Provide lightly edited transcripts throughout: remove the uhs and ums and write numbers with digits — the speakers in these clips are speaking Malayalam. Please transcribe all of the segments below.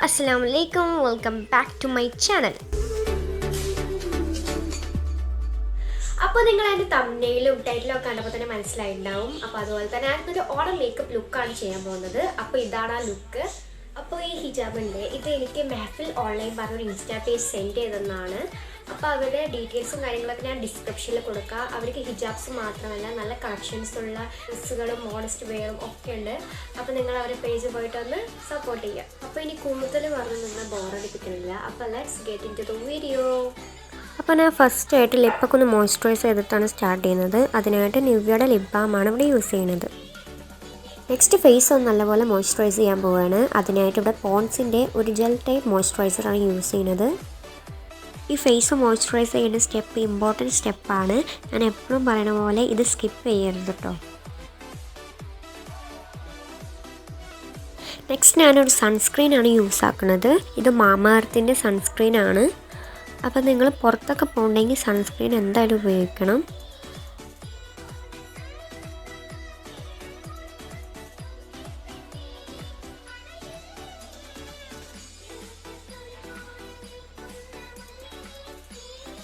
Assalamualaikum, welcome back to my channel. അപ്പോൾ നിങ്ങൾ അതിൻ്റെ തംബ്നെയിലും ടൈറ്റിലും ഒക്കെ കണ്ടപ്പോൾ തന്നെ മനസ്സിലായിട്ടുണ്ടാവും. അപ്പോൾ അതുപോലെ തന്നെ ഞാനൊരു ഓണം മേക്കപ്പ് ലുക്കാണ് ചെയ്യാൻ പോകുന്നത്. അപ്പോൾ ഇതാണ് ആ ലുക്ക്. അപ്പോൾ ഈ ഹിജാബിൻ്റെ ഇത് എനിക്ക് മെഹഫിൽ ഓൺലൈൻ പറഞ്ഞൊരു ഇൻസ്റ്റാ പേജ് സെൻഡ് ചെയ്തതെന്നാണ്. അപ്പോൾ അവരുടെ ഡീറ്റെയിൽസും കാര്യങ്ങളൊക്കെ ഞാൻ ഡിസ്ക്രിപ്ഷനിൽ കൊടുക്കാം. അവർക്ക് ഹിജാബ്സ് മാത്രമല്ല നല്ല കളക്ഷൻസുള്ള ഡ്രസ്സുകളും മോഡസ്റ്റ് വെയറും ഒക്കെ ഉണ്ട്. അപ്പോൾ നിങ്ങൾ അവരുടെ പേജ് പോയിട്ടൊന്ന് സപ്പോർട്ട് ചെയ്യുക. അപ്പോൾ ഇനി കൂടുതൽ പറഞ്ഞ് നിങ്ങൾ ബോറടിപ്പിക്കുന്നില്ല. അപ്പോൾ let's get into the video. അപ്പോൾ ഞാൻ ഫസ്റ്റായിട്ട് ലിപ്പൊക്കെ ഒന്ന് മോയ്സ്ചറൈസ് ചെയ്തിട്ടാണ് സ്റ്റാർട്ട് ചെയ്യുന്നത്. അതിനായിട്ട് നിവ്യയുടെ ലിപ് ബാമാണ് ഇവിടെ യൂസ് ചെയ്യുന്നത്. നെക്സ്റ്റ് ഫേസ് ഒന്ന് നല്ലപോലെ മോയ്സ്ചറൈസ് ചെയ്യാൻ പോവുകയാണ്. അതിനായിട്ട് ഇവിടെ പോൺസിൻ്റെ ഒരു ജെൽ ടൈപ്പ് മോയ്സ്ചറൈസറാണ് യൂസ് ചെയ്യുന്നത്. ഈ ഫേസ് മോയ്സ്ചറൈസ് ചെയ്യുന്ന സ്റ്റെപ്പ് ഇമ്പോർട്ടൻറ്റ് സ്റ്റെപ്പാണ്. ഞാൻ എപ്പോഴും പറയുന്ന പോലെ ഇത് സ്കിപ്പ് ചെയ്യരുത് കേട്ടോ. നെക്സ്റ്റ് ഞാനൊരു സൺസ്ക്രീനാണ് യൂസ് ആക്കുന്നത്. ഇത് മാമാ എർത്തിൻ്റെ സൺസ്ക്രീനാണ്. അപ്പോൾ നിങ്ങൾ പുറത്തൊക്കെ പോകണമെങ്കിൽ സൺസ്ക്രീൻ എന്തായാലും ഉപയോഗിക്കണം.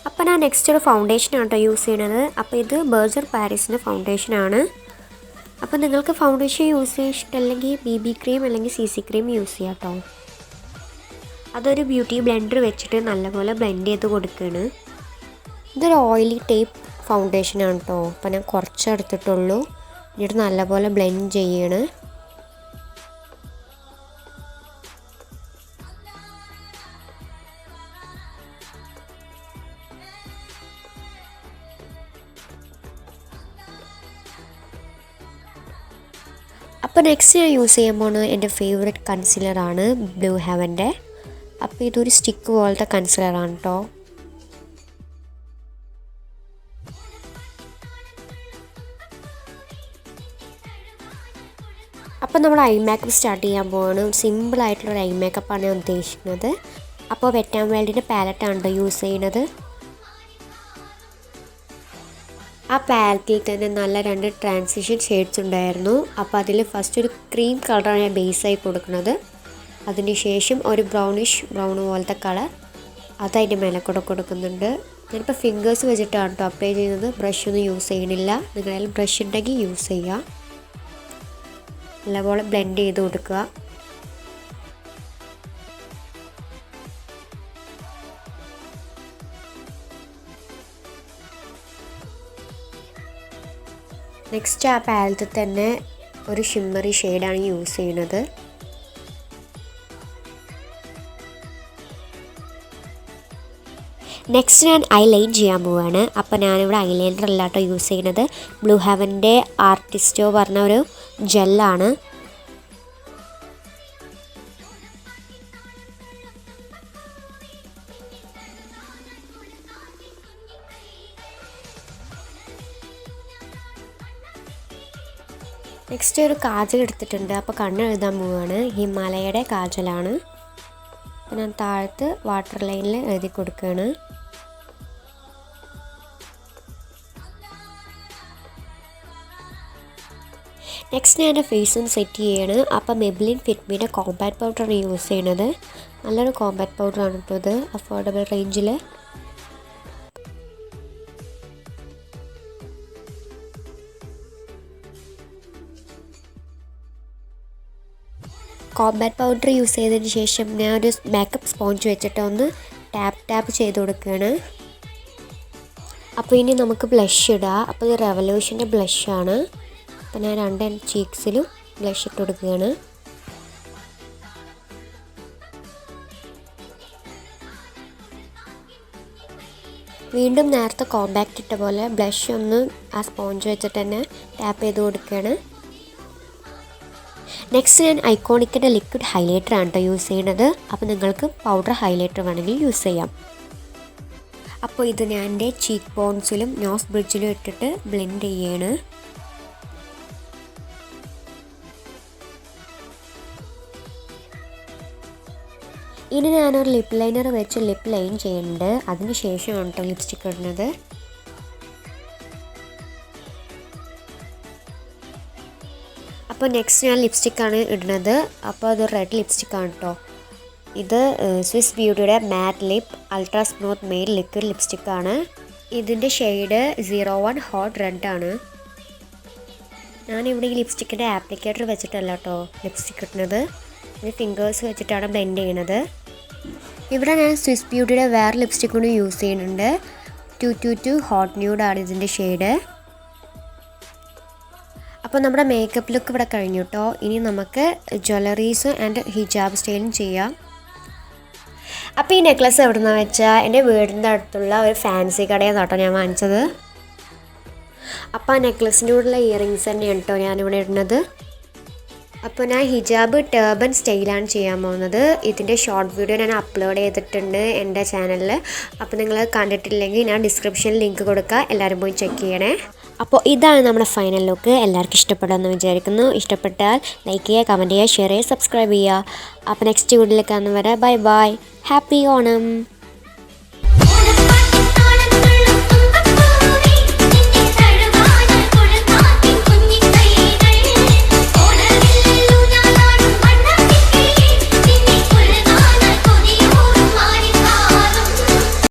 അപ്പോൾ ഞാൻ നെക്സ്റ്റ് ഒരു ഫൗണ്ടേഷനാണ് കേട്ടോ യൂസ് ചെയ്യണത്. അപ്പോൾ ഇത് ബർജർ പാരീസിൻ്റെ ഫൗണ്ടേഷനാണ്. അപ്പോൾ നിങ്ങൾക്ക് ഫൗണ്ടേഷൻ യൂസ് ചെയ്യാൻ ഇഷ്ടമല്ലെങ്കിൽ BB ക്രീം അല്ലെങ്കിൽ CC ക്രീം യൂസ് ചെയ്യാം കേട്ടോ. അതൊരു ബ്യൂട്ടി ബ്ലെൻഡർ വെച്ചിട്ട് നല്ലപോലെ ബ്ലെൻഡ് ചെയ്ത് കൊടുക്കുകയാണ്. ഇതൊരു ഓയിലി ടൈപ്പ് ഫൗണ്ടേഷനാണ് കേട്ടോ. അപ്പോൾ ഞാൻ കുറച്ച് എടുത്തിട്ടുള്ളൂ. എന്നിട്ട് നല്ലപോലെ ബ്ലെൻഡ് ചെയ്യണം. അപ്പോൾ നെക്സ്റ്റ് ഞാൻ യൂസ് ചെയ്യാൻ പോകുന്നത് എൻ്റെ ഫേവറേറ്റ് കൺസീലറാണ് ബ്ലൂ ഹെവൻ്റെ. അപ്പോൾ ഇതൊരു സ്റ്റിക്ക് പോലത്തെ കൺസീലറാണ് കേട്ടോ. അപ്പോൾ നമ്മൾ ഐ മേക്കപ്പ് സ്റ്റാർട്ട് ചെയ്യാൻ പോവാണ്. സിമ്പിളായിട്ടുള്ളൊരു ഐ മേക്കപ്പാണ് ഞാൻ ഉദ്ദേശിക്കുന്നത്. അപ്പോൾ വെറ്റ് ആൻഡ് വൈൽഡിൻ്റെ പാലറ്റാണ് കേട്ടോ യൂസ് ചെയ്യുന്നത്. ആ പാലറ്റിൽ തന്നെ നല്ല 2 ട്രാൻസിഷൻ ഷെയ്ഡ്സ് ഉണ്ടായിരുന്നു. അപ്പോൾ അതിൽ ഫസ്റ്റ് ഒരു ക്രീം കളറാണ് ഞാൻ ബേസായി കൊടുക്കുന്നത്. അതിന് ശേഷം ഒരു ബ്രൗൺ പോലത്തെ കളർ അതതിൻ്റെ മേലെ കൂടെ കൊടുക്കുന്നുണ്ട്. ഞാനിപ്പോൾ ഫിംഗേഴ്സ് വെച്ചിട്ടാണ് കേട്ടോ അപ്ലൈ ചെയ്യുന്നത്. ബ്രഷ് ഒന്നും യൂസ് ചെയ്യണില്ല. നിങ്ങളതിൽ ബ്രഷ് ഉണ്ടെങ്കിൽ യൂസ് ചെയ്യുക. നല്ലപോലെ ബ്ലെൻഡ് ചെയ്ത് കൊടുക്കുക. നെക്സ്റ്റ് ആ പാലറ്റിൽ തന്നെ ഒരു ഷിമ്മറി ഷെയ്ഡാണ് യൂസ് ചെയ്യുന്നത്. നെക്സ്റ്റ് ഞാൻ ഐലൈൻ ചെയ്യാൻ പോവുകയാണ്. അപ്പോൾ ഞാനിവിടെ ഐലൈനർ അല്ലാട്ടോ യൂസ് ചെയ്യുന്നത്. ബ്ലൂ ഹെവൻ്റെ ആർട്ടിസ്റ്റോ പറഞ്ഞ ഒരു ജെല്ലാണ്. നെക്സ്റ്റ് ഒരു കാജൽ എടുത്തിട്ടുണ്ട്. അപ്പോൾ കണ്ണ് എഴുതാൻ പോവുകയാണ്. ഹിമാലയയുടെ കാജലാണ്. അപ്പോൾ ഞാൻ താഴത്ത് വാട്ടർ ലൈനിൽ എഴുതി കൊടുക്കുകയാണ്. നെക്സ്റ്റ് ഞാൻ എൻ്റെ ഫേസ് ഒന്ന് സെറ്റ് ചെയ്യാണ്. അപ്പോൾ മെബ്ലിൻ ഫിറ്റ്മിൻ്റെ കോമ്പാക്ട് പൗഡറാണ് യൂസ് ചെയ്യണത്. നല്ലൊരു കോമ്പാക്ട് പൗഡറാണ് കേട്ടോ ഇത്, അഫോർഡബിൾ റേഞ്ചിൽ. കോമ്പാക്ട് പൗഡർ യൂസ് ചെയ്തതിന് ശേഷം ഞാൻ ഒരു മേക്കപ്പ് സ്പോഞ്ച് വെച്ചിട്ട് ഒന്ന് ടാപ്പ് ചെയ്ത് കൊടുക്കുകയാണ്. അപ്പോൾ ഇനി നമുക്ക് ബ്ലഷ് ഇടാം. അപ്പോൾ ഇത് റെവല്യൂഷൻ്റെ ബ്ലഷാണ്. അപ്പോൾ ഞാൻ 2 ചീക്സിലും ബ്ലഷ് ഇട്ട് കൊടുക്കുകയാണ്. വീണ്ടും നേരത്തെ കോമ്പാക്റ്റ് ഇട്ട പോലെ ബ്ലഷ് ഒന്ന് ആ സ്പോഞ്ച് വെച്ചിട്ട് തന്നെ ടാപ്പ് ചെയ്ത് കൊടുക്കുകയാണ്. നെക്സ്റ്റ് ഞാൻ ഐക്കോണിക്കിൻ്റെ ലിക്വിഡ് ഹൈലൈറ്ററാണ് കേട്ടോ യൂസ് ചെയ്യുന്നത്. അപ്പോൾ നിങ്ങൾക്ക് പൗഡർ ഹൈലൈറ്റർ വേണമെങ്കിൽ യൂസ് ചെയ്യാം. അപ്പോൾ ഇത് ഞാൻ എൻ്റെ ചീക്ക് ബോൺസിലും നോസ് ബ്രിഡ്ജിലും ഇട്ടിട്ട് ബ്ലെൻഡ് ചെയ്യാണ്. ഇനി ഞാനൊരു ലിപ്പ് ലൈനർ വെച്ച് ലിപ്പ് ലൈൻ ചെയ്യുന്നുണ്ട്. അതിന് ശേഷമാണ് കേട്ടോ ലിപ്സ്റ്റിക് ഇടുന്നത്. അപ്പോൾ നെക്സ്റ്റ് ഞാൻ ലിപ്സ്റ്റിക്കാണ് ഇടുന്നത്. അപ്പോൾ അത് റെഡ് ലിപ്സ്റ്റിക്കാണ് കേട്ടോ. ഇത് സ്വിസ് ബ്യൂട്ടിയുടെ matte lip ultra smooth made liquid ലിപ്സ്റ്റിക്കാണ്. ഇതിൻ്റെ ഷെയ്ഡ് 01 ഹോട്ട് റെഡ് ആണ്. ഞാനിവിടെ ഈ ലിപ്സ്റ്റിക്കിൻ്റെ ആപ്ലിക്കേറ്റർ വെച്ചിട്ടല്ല കേട്ടോ ലിപ്സ്റ്റിക്ക് ഇടുന്നത്, ഇത് ഫിംഗേഴ്സ് വെച്ചിട്ടാണ് ബ്ലെൻഡ് ചെയ്യണത്. ഇവിടെ ഞാൻ സ്വിസ് ബ്യൂട്ടിയുടെ വേറെ ലിപ്സ്റ്റിക് കൂടി യൂസ് ചെയ്യുന്നുണ്ട്. 222 ഹോട്ട് ന്യൂഡാണ് ഇതിൻ്റെ ഷെയ്ഡ്. അപ്പോൾ നമ്മുടെ മേക്കപ്പ് ലുക്ക് ഇവിടെ കഴിഞ്ഞു കേട്ടോ. ഇനി നമുക്ക് ജ്വല്ലറീസ് ആൻഡ് ഹിജാബ് സ്റ്റൈലും ചെയ്യാം. അപ്പോൾ ഈ നെക്ലസ് എവിടെ നിന്നാണ് വെച്ചാൽ എൻ്റെ വീടിൻ്റെ അടുത്തുള്ള ഒരു ഫാൻസി കടയിൽ നിന്നാണ് കേട്ടോ ഞാൻ വാങ്ങിച്ചത്. അപ്പോൾ ആ നെക്ലസിൻ്റെ കൂടെയുള്ള ഇയറിങ്സ് തന്നെയാണ് കേട്ടോ ഞാനിവിടെ ഇടുന്നത്. അപ്പോൾ ഞാൻ ഹിജാബ് ടേബൻ സ്റ്റൈലാണ് ചെയ്യാൻ പോകുന്നത്. ഇതിൻ്റെ ഷോർട്ട് വീഡിയോ ഞാൻ അപ്ലോഡ് ചെയ്തിട്ടുണ്ട് എൻ്റെ ചാനലിൽ. അപ്പോൾ നിങ്ങൾ കണ്ടിട്ടില്ലെങ്കിൽ ഞാൻ ഡിസ്ക്രിപ്ഷനിൽ ലിങ്ക് കൊടുക്കുക, എല്ലാവരും പോയി ചെക്ക് ചെയ്യണേ. അപ്പോൾ ഇതാണ് നമ്മുടെ ഫൈനൽ ലുക്ക്. എല്ലാവർക്കും ഇഷ്ടപ്പെടുമെന്ന് വിചാരിക്കുന്നു. ഇഷ്ടപ്പെട്ടാൽ ലൈക്ക് ചെയ്യുക, കമൻറ്റ് ചെയ്യുക, ഷെയർ ചെയ്യുക, സബ്സ്ക്രൈബ് ചെയ്യുക. അപ്പോൾ നെക്സ്റ്റ് വീഡിയോയിൽ കാണുന്നവരെ ബൈ ബൈ. ഹാപ്പി ഓണം.